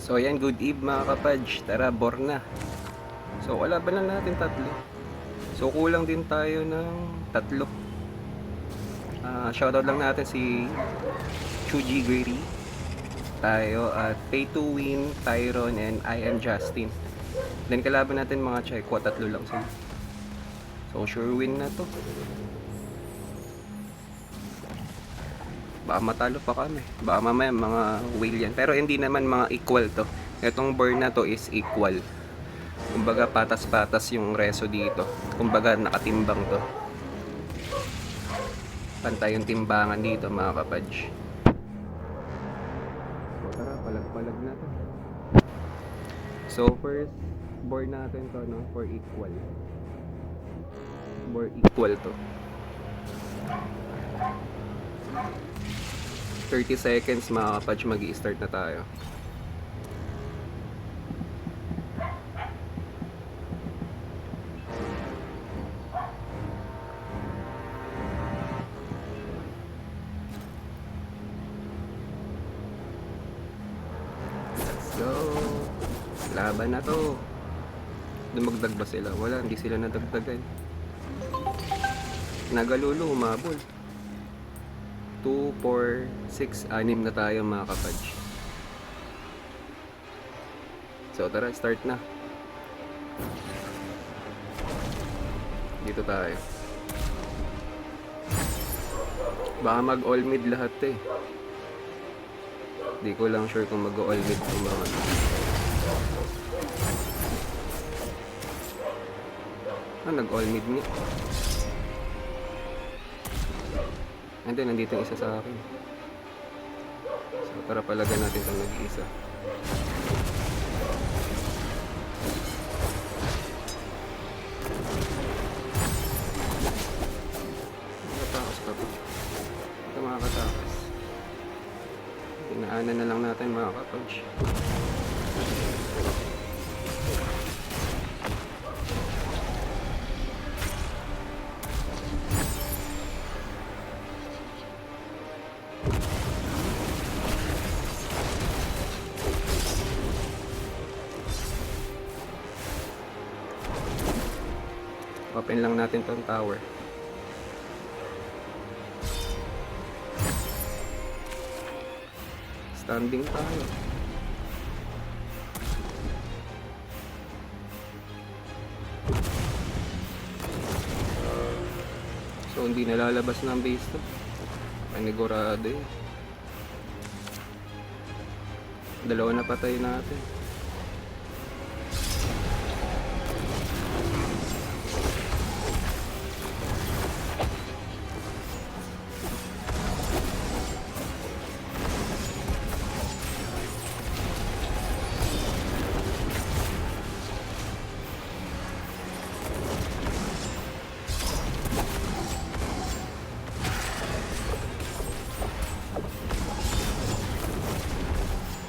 So ayan, good eve mga kapadge. Tara, bor na. So wala ba lang natin tatlo? So kulang din tayo ng tatlo. Shoutout lang natin si Chuji Guiri tayo at Pay to Win, Tyron, and I am Justin. Then kalaban natin mga Checo, tatlo lang sila. So sure win na to. Baka matalo pa kami. Baka mamaya mga whale yan. Pero hindi naman mga equal to. Itong burn na to is equal. Kumbaga patas-patas yung reso dito. Kumbaga nakatimbang to. Pantay yung timbangan dito mga kapadge. So tara, palag-palag na to. So first board natin to, no, for equal. For equal to. 30 seconds mga kapadge, mag-i-start na tayo. So, laban na to. Dumagdag ba sila? Wala, hindi sila nadagdagan. Nagalulu, umabol. 2, 4, 6, 6 na tayo mga kapadge. So tara, start na. Dito tayo. Baka mag all mid lahat eh. Di ko lang sure kung mag all mid yung mga. Nag all mid ni. And then nandito yung isa sa akin. So tara, palagan natin itong nag-iisa. Makatakas pa po. Ito makakatakas. Pinaanan na lang natin mga kapatch. Open lang natin tong tower. Standing tayo. So hindi nalalabas ng base to. Panigurado eh. Dalawa na patay natin.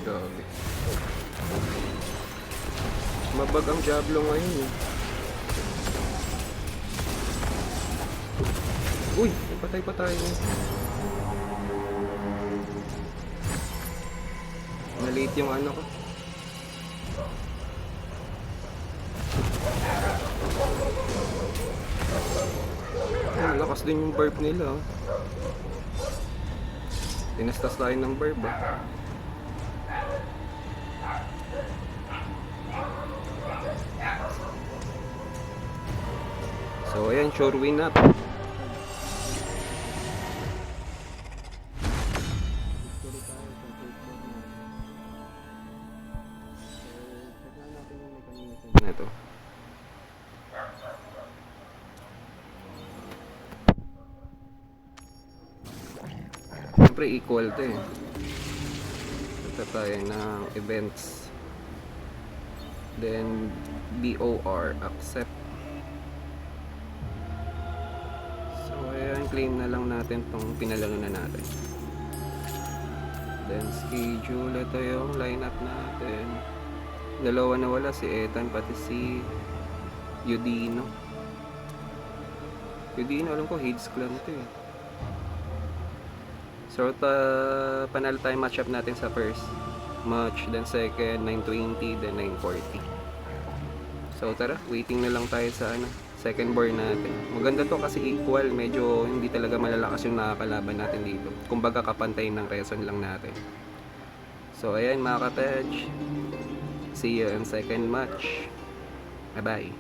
Grabe. Mabag ang Diablo ngayon eh. Uy! Patay pa tayo. Na-late yung ano ko. Ay, lakas din yung burp nila. Tinastas tayo ng burp ah. So ayan, sure win na. Ito. Siyempre equal to eh. Ito tayo ng events. Then BOR, accept. So ayan, claim na lang natin tong pinalaro na natin. Then schedule, ito yung lineup natin. Dalawa na wala, si Ethan pati si Yudino. Yudino, alam ko Hades clan to eh. So panalo tayo matchup natin sa first. match, then second 920, then 940. So tara, waiting na lang tayo sa second bar natin. Maganda to kasi equal, medyo hindi talaga malalakas yung nakakalaban natin dito. Kumbaga kapantay ng reson lang natin. So ayan mga ka-Tej, see you in second match. Bye bye.